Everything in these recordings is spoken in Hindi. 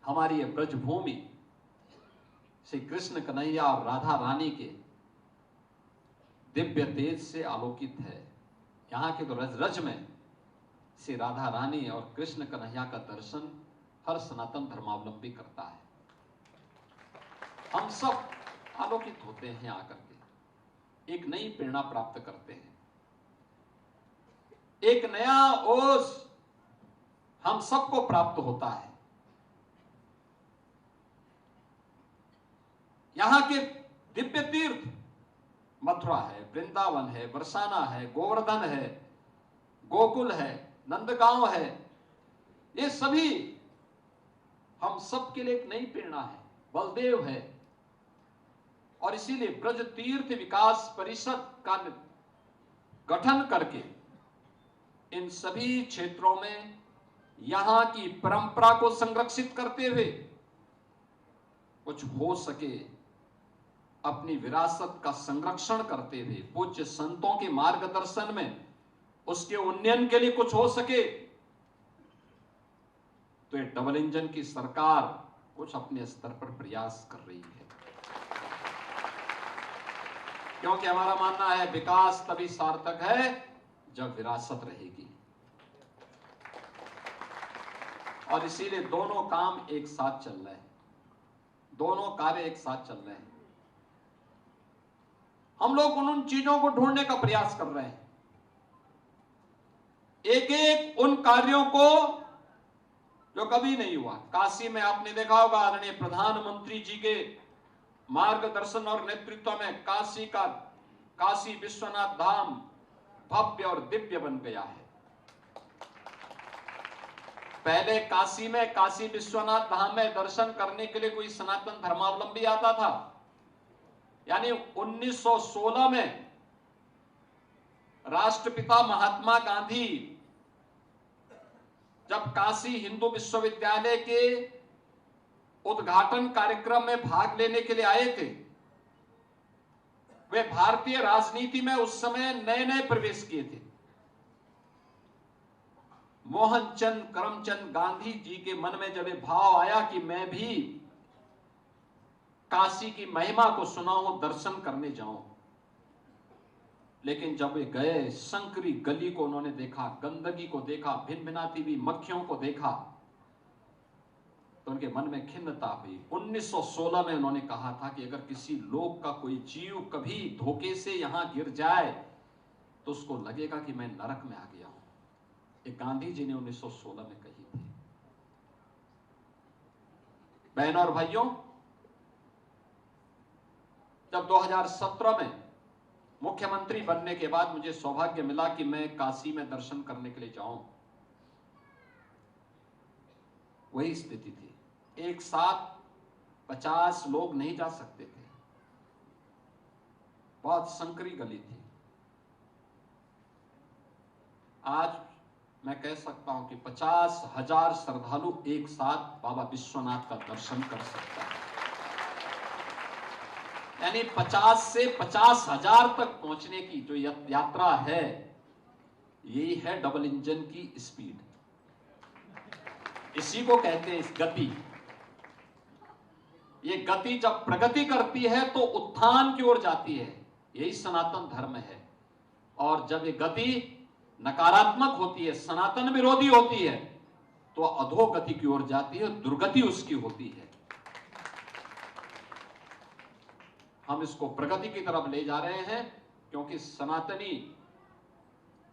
हमारी ये ब्रजभूमि श्री कृष्ण कन्हैया और राधा रानी के दिव्य तेज से आलोकित है। यहाँ के तो रज रज में श्री राधा रानी और कृष्ण कन्हैया का दर्शन हर सनातन धर्मावलंबी करता है। हम सब आलोकित होते हैं आकर के, एक नई प्रेरणा प्राप्त करते हैं, एक नया ओज हम सबको प्राप्त होता है। यहां के दिव्य तीर्थ मथुरा है, वृंदावन है, बरसाना है, गोवर्धन है, गोकुल है, नंदगांव है, ये सभी हम सबके लिए एक नई प्रेरणा है, बलदेव है। और इसीलिए ब्रज तीर्थ विकास परिषद का गठन करके इन सभी क्षेत्रों में यहां की परंपरा को संरक्षित करते हुए कुछ हो सके अपनी विरासत का संरक्षण करते हुए पूज्य संतों के मार्गदर्शन में उसके उन्नयन के लिए कुछ हो सके, तो ये डबल इंजन की सरकार कुछ अपने स्तर पर प्रयास कर रही है। क्योंकि हमारा मानना है विकास तभी सार्थक है जब विरासत रहेगी। और इसीलिए दोनों काम एक साथ चल रहे हैं, दोनों कार्य एक साथ चल रहे हैं। हम लोग उन चीजों को ढूंढने का प्रयास कर रहे हैं, एक एक उन कार्यों को जो कभी नहीं हुआ। काशी में आपने देखा होगा आदरणीय प्रधानमंत्री जी के मार्गदर्शन और नेतृत्व में काशी विश्वनाथ धाम भव्य और दिव्य बन गया है। पहले काशी विश्वनाथ धाम में दर्शन करने के लिए कोई सनातन धर्मावलंबी आता था, यानी 1916 में राष्ट्रपिता महात्मा गांधी जब काशी हिंदू विश्वविद्यालय के उद्घाटन कार्यक्रम में भाग लेने के लिए आए थे। वे भारतीय राजनीति में उस समय नए नए प्रवेश किए थे। मोहनचंद करमचंद गांधी जी के मन में जब ये भाव आया कि मैं भी काशी की महिमा को सुनाऊं, दर्शन करने जाऊं, लेकिन जब वे गए, संकरी गली को उन्होंने देखा, गंदगी को देखा, भिन भिनाती हुई मक्खियों को देखा, तो उनके मन में खिन्नता हुई। 1916 में उन्होंने कहा था कि अगर किसी लोग का कोई जीव कभी धोखे से यहां गिर जाए तो उसको लगेगा कि मैं नरक में आ गया हूं। ये गांधी जी ने 1916 में कही थी। बहनों और भाइयों, जब 2017 में मुख्यमंत्री बनने के बाद मुझे सौभाग्य मिला कि मैं काशी में दर्शन करने के लिए जाऊं, वही स्थिति थी। एक साथ 50 लोग नहीं जा सकते थे, बहुत संकरी गली थी। आज मैं कह सकता हूं कि 50,000 श्रद्धालु एक साथ बाबा विश्वनाथ का दर्शन कर सकता है। यानी 50 से 50,000 तक पहुंचने की जो यात्रा है, यही है डबल इंजन की स्पीड। इसी को कहते हैं इस गति। ये गति जब प्रगति करती है तो उत्थान की ओर जाती है, यही सनातन धर्म है। और जब ये गति नकारात्मक होती है, सनातन विरोधी होती है, तो अधोगति की ओर जाती है, दुर्गति उसकी होती है। हम इसको प्रगति की तरफ ले जा रहे हैं, क्योंकि सनातनी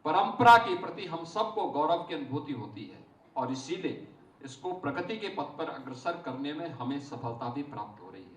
परंपरा के प्रति हम सबको गौरव की अनुभूति होती है, और इसीलिए इसको प्रगति के पथ पर अग्रसर करने में हमें सफलता भी प्राप्त हो रही है।